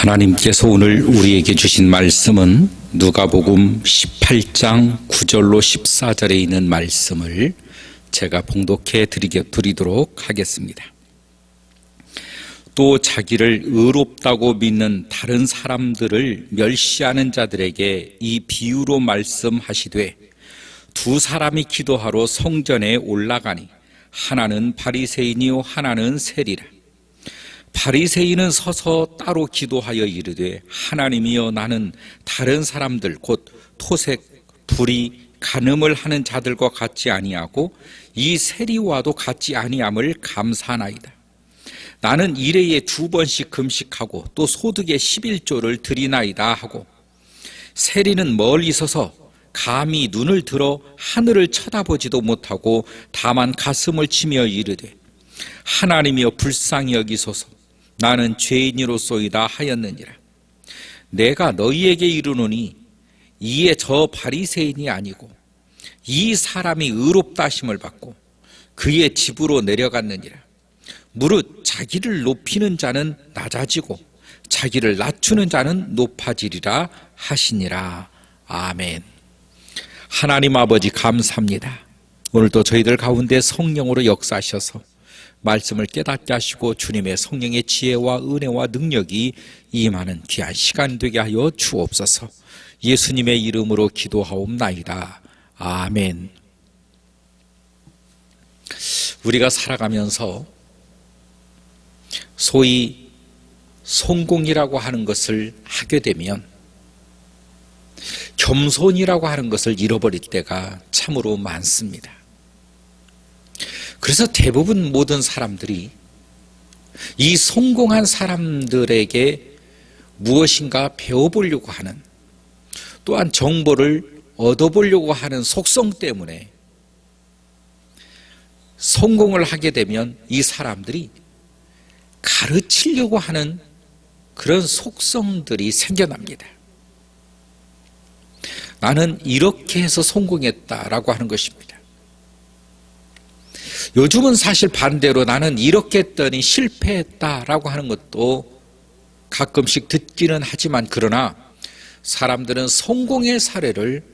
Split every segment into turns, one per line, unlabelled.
하나님께서 오늘 우리에게 주신 말씀은 누가복음 18장 9절로 14절에 있는 말씀을 제가 봉독해 드리도록 하겠습니다. 또 자기를 의롭다고 믿는 다른 사람들을 멸시하는 자들에게 이 비유로 말씀하시되, 두 사람이 기도하러 성전에 올라가니 하나는 바리새인이요 하나는 세리라. 바리새인은 서서 따로 기도하여 이르되, 하나님이여, 나는 다른 사람들 곧 토색, 불의, 간음을 하는 자들과 같지 아니하고 이 세리와도 같지 아니함을 감사하나이다. 나는 일회에 2번씩 금식하고 또 소득의 11조를 드리나이다 하고, 세리는 멀리 서서 감히 눈을 들어 하늘을 쳐다보지도 못하고 다만 가슴을 치며 이르되, 하나님이여 불쌍히 여기소서, 나는 죄인이로소이다 하였느니라. 내가 너희에게 이르노니 이에 저 바리새인이 아니고 이 사람이 의롭다 하심을 받고 그의 집으로 내려갔느니라. 무릇 자기를 높이는 자는 낮아지고 자기를 낮추는 자는 높아지리라 하시니라. 아멘. 하나님 아버지, 감사합니다. 오늘도 저희들 가운데 성령으로 역사하셔서 말씀을 깨닫게 하시고 주님의 성령의 지혜와 은혜와 능력이 임하는 귀한 시간 되게 하여 주옵소서. 예수님의 이름으로 기도하옵나이다. 아멘. 우리가 살아가면서 소위 성공이라고 하는 것을 하게 되면 겸손이라고 하는 것을 잃어버릴 때가 참으로 많습니다. 그래서 대부분 모든 사람들이 이 성공한 사람들에게 무엇인가 배워보려고 하는, 또한 정보를 얻어보려고 하는 속성 때문에 성공을 하게 되면 이 사람들이 가르치려고 하는 그런 속성들이 생겨납니다. 나는 이렇게 해서 성공했다라고 하는 것입니다. 요즘은 사실 반대로 나는 이렇게 했더니 실패했다라고 하는 것도 가끔씩 듣기는 하지만, 그러나 사람들은 성공의 사례를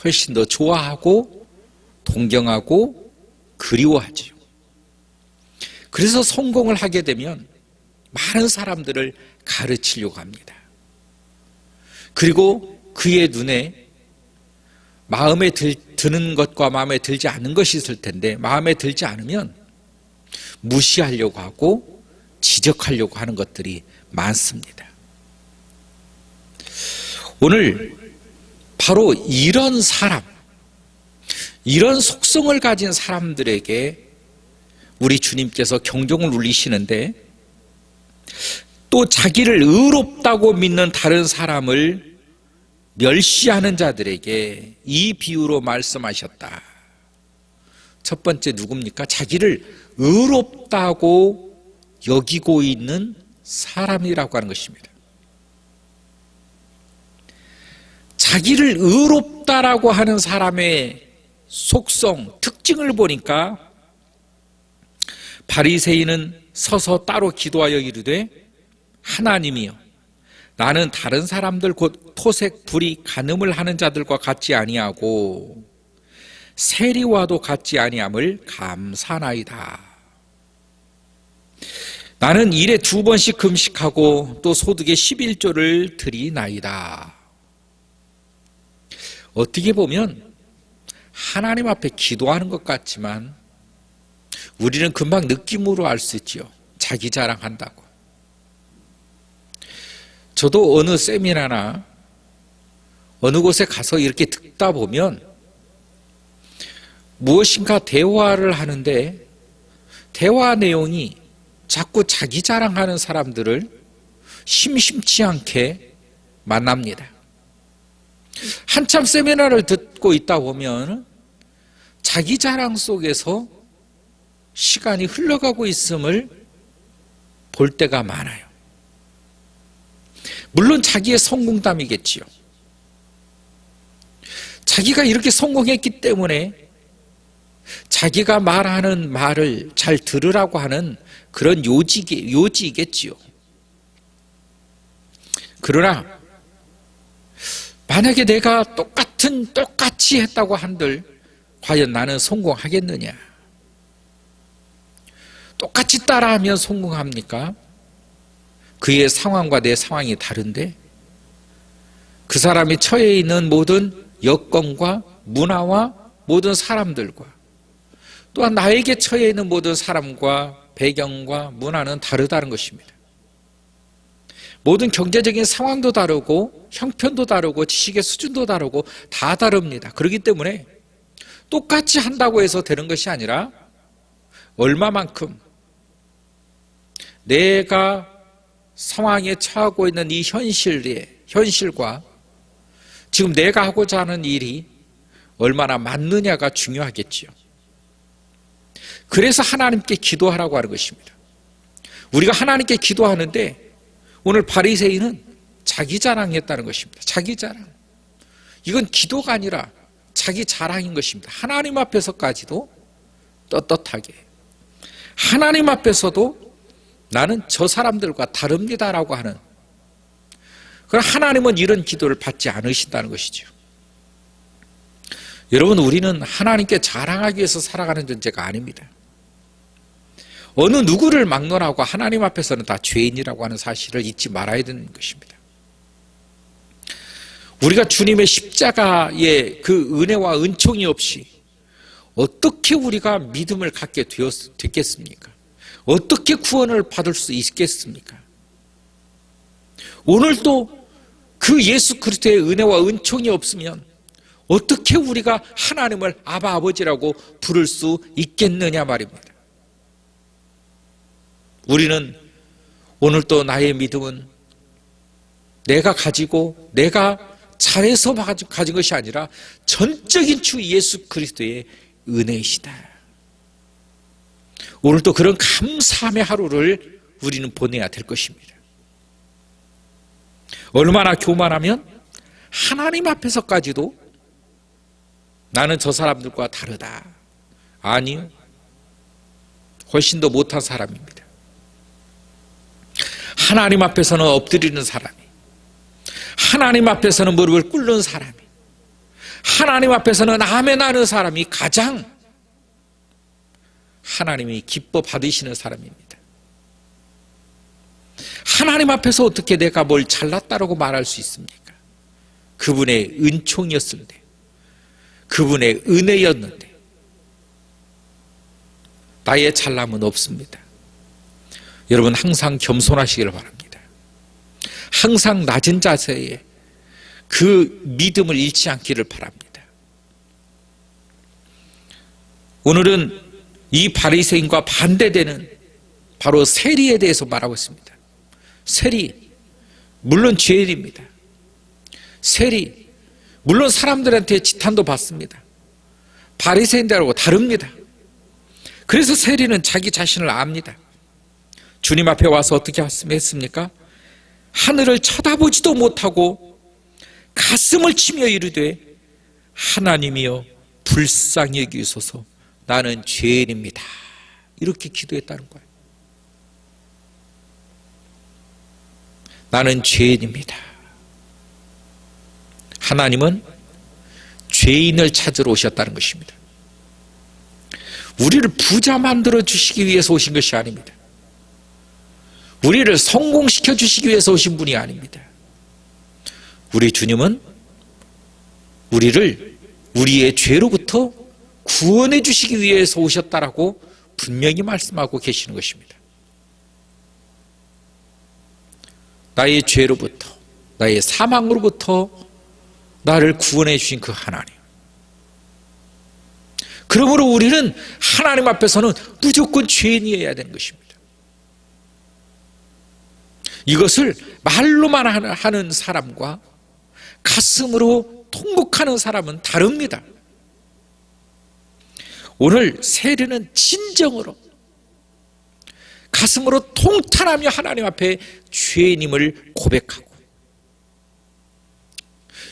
훨씬 더 좋아하고 동경하고 그리워하지요. 그래서 성공을 하게 되면 많은 사람들을 가르치려고 합니다. 그리고 그의 눈에 마음에 드는 것과 마음에 들지 않는 것이 있을 텐데, 마음에 들지 않으면 무시하려고 하고 지적하려고 하는 것들이 많습니다. 오늘 바로 이런 사람, 이런 속성을 가진 사람들에게 우리 주님께서 경종을 울리시는데, 또 자기를 의롭다고 믿는 다른 사람을 멸시하는 자들에게 이 비유로 말씀하셨다. 첫 번째 누굽니까? 자기를 의롭다고 여기고 있는 사람이라고 하는 것입니다. 자기를 의롭다라고 하는 사람의 속성, 특징을 보니까 바리새인은 서서 따로 기도하여 이르되, 하나님이여, 나는 다른 사람들 곧 토색, 불의, 간음을 하는 자들과 같지 아니하고 세리와도 같지 아니함을 감사하나이다. 나는 일에 2번씩 금식하고 또 소득의 11조를 드리나이다. 어떻게 보면 하나님 앞에 기도하는 것 같지만 우리는 금방 느낌으로 알 수 있지요. 자기 자랑한다고. 저도 어느 세미나나 어느 곳에 가서 이렇게 듣다 보면 무엇인가 대화를 하는데 대화 내용이 자꾸 자기 자랑하는 사람들을 심심치 않게 만납니다. 한참 세미나를 듣고 있다 보면 자기 자랑 속에서 시간이 흘러가고 있음을 볼 때가 많아요. 물론 자기의 성공담이겠지요. 자기가 이렇게 성공했기 때문에 자기가 말하는 말을 잘 들으라고 하는 그런 요지이겠지요. 그러나 만약에 내가 똑같이 했다고 한들 과연 나는 성공하겠느냐? 똑같이 따라하면 성공합니까? 그의 상황과 내 상황이 다른데 그 사람이 처해 있는 모든 여건과 문화와 모든 사람들과 또한 나에게 처해 있는 모든 사람과 배경과 문화는 다르다는 것입니다. 모든 경제적인 상황도 다르고 형편도 다르고 지식의 수준도 다르고 다 다릅니다. 그렇기 때문에 똑같이 한다고 해서 되는 것이 아니라 얼마만큼 내가 상황에 처하고 있는 이 현실과 지금 내가 하고자 하는 일이 얼마나 맞느냐가 중요하겠지요. 그래서 하나님께 기도하라고 하는 것입니다. 우리가 하나님께 기도하는데 오늘 바리새인은 자기 자랑했다는 것입니다. 자기 자랑. 이건 기도가 아니라 자기 자랑인 것입니다. 하나님 앞에서까지도 떳떳하게 하나님 앞에서도 나는 저 사람들과 다릅니다라고 하는, 그럼 하나님은 이런 기도를 받지 않으신다는 것이죠. 여러분, 우리는 하나님께 자랑하기 위해서 살아가는 존재가 아닙니다. 어느 누구를 막론하고 하나님 앞에서는 다 죄인이라고 하는 사실을 잊지 말아야 되는 것입니다. 우리가 주님의 십자가의 그 은혜와 은총이 없이 어떻게 우리가 믿음을 갖게 됐겠습니까? 어떻게 구원을 받을 수 있겠습니까? 오늘도 그 예수 그리스도의 은혜와 은총이 없으면 어떻게 우리가 하나님을 아바 아버지라고 부를 수 있겠느냐 말입니다. 우리는 오늘도 나의 믿음은 내가 가지고 내가 잘해서 가진 것이 아니라 전적인 주 예수 그리스도의 은혜이시다. 오늘도 그런 감사함의 하루를 우리는 보내야 될 것입니다. 얼마나 교만하면 하나님 앞에서까지도 나는 저 사람들과 다르다. 아니요. 훨씬 더 못한 사람입니다. 하나님 앞에서는 엎드리는 사람이, 하나님 앞에서는 무릎을 꿇는 사람이, 하나님 앞에서는 아멘하는 사람이 가장 하나님이 기뻐 받으시는 사람입니다. 하나님 앞에서 어떻게 내가 뭘 잘났다라고 말할 수 있습니까? 그분의 은총이었을 때, 그분의 은혜였는데 나의 잘남은 없습니다. 여러분, 항상 겸손하시기를 바랍니다. 항상 낮은 자세에 그 믿음을 잃지 않기를 바랍니다. 오늘은 이 바리새인과 반대되는 바로 세리에 대해서 말하고 있습니다. 세리, 물론 죄인입니다. 세리, 물론 사람들한테 지탄도 받습니다. 바리새인들하고 다릅니다. 그래서 세리는 자기 자신을 압니다. 주님 앞에 와서 어떻게 했습니까? 하늘을 쳐다보지도 못하고 가슴을 치며 이르되 하나님이여 불쌍히 여기소서 나는 죄인입니다. 이렇게 기도했다는 거예요. 나는 죄인입니다. 하나님은 죄인을 찾으러 오셨다는 것입니다. 우리를 부자 만들어 주시기 위해서 오신 것이 아닙니다. 우리를 성공시켜 주시기 위해서 오신 분이 아닙니다. 우리 주님은 우리를 우리의 죄로부터 구원해 주시기 위해서 오셨다라고 분명히 말씀하고 계시는 것입니다. 나의 죄로부터, 나의 사망으로부터 나를 구원해 주신 그 하나님. 그러므로 우리는 하나님 앞에서는 무조건 죄인이어야 되는 것입니다. 이것을 말로만 하는 사람과 가슴으로 통곡하는 사람은 다릅니다. 오늘 세리는 진정으로 가슴으로 통탄하며 하나님 앞에 죄인임을 고백하고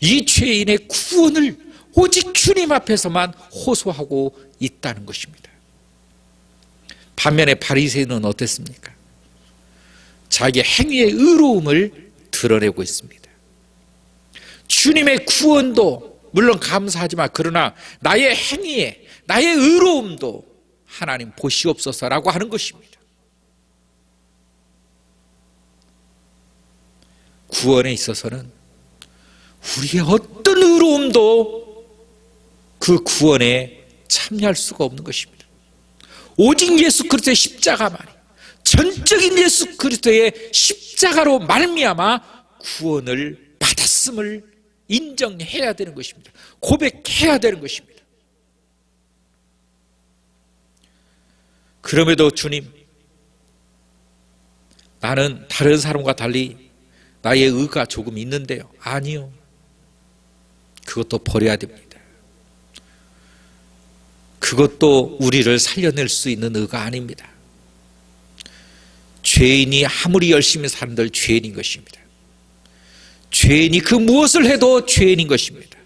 이 죄인의 구원을 오직 주님 앞에서만 호소하고 있다는 것입니다. 반면에 바리새인은 어땠습니까? 자기 행위의 의로움을 드러내고 있습니다. 주님의 구원도 물론 감사하지만 그러나 나의 행위에 나의 의로움도 하나님 보시옵소서라고 하는 것입니다. 구원에 있어서는 우리의 어떤 의로움도 그 구원에 참여할 수가 없는 것입니다. 오직 예수 그리스도의 십자가만이, 전적인 예수 그리스도의 십자가로 말미암아 구원을 받았음을 인정해야 되는 것입니다. 고백해야 되는 것입니다. 그럼에도 주님, 나는 다른 사람과 달리 나의 의가 조금 있는데요. 아니요. 그것도 버려야 됩니다. 그것도 우리를 살려낼 수 있는 의가 아닙니다. 죄인이 아무리 열심히 사는들 죄인인 것입니다. 죄인이 그 무엇을 해도 죄인인 것입니다.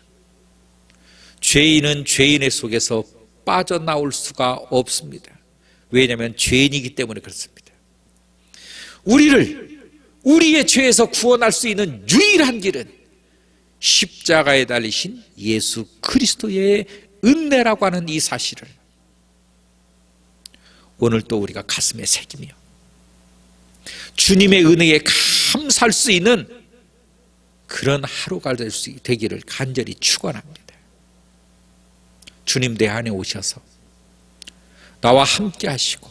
죄인은 죄인의 속에서 빠져나올 수가 없습니다. 왜냐하면 죄인이기 때문에 그렇습니다. 우리의 죄에서 구원할 수 있는 유일한 길은 십자가에 달리신 예수 그리스도의 은혜라고 하는 이 사실을 오늘 또 우리가 가슴에 새기며 주님의 은혜에 감사할 수 있는 그런 하루가 되기를 간절히 축원합니다. 주님 내 안에 오셔서 나와 함께 하시고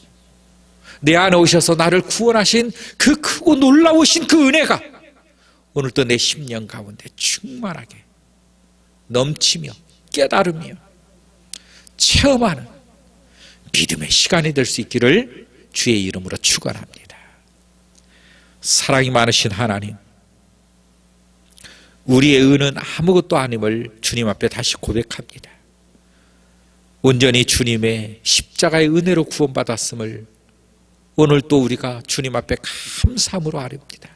내 안에 오셔서 나를 구원하신 그 크고 놀라우신 그 은혜가 오늘도 내 심령 가운데 충만하게 넘치며 깨달으며 체험하는 믿음의 시간이 될 수 있기를 주의 이름으로 축원합니다. 사랑이 많으신 하나님, 우리의 의는 아무것도 아님을 주님 앞에 다시 고백합니다. 온전히 주님의 십자가의 은혜로 구원받았음을 오늘 또 우리가 주님 앞에 감사함으로 아뢰옵니다.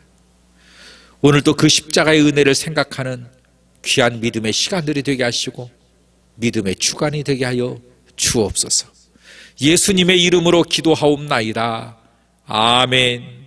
오늘 또 그 십자가의 은혜를 생각하는 귀한 믿음의 시간들이 되게 하시고 믿음의 주간이 되게 하여 주옵소서. 예수님의 이름으로 기도하옵나이다. 아멘.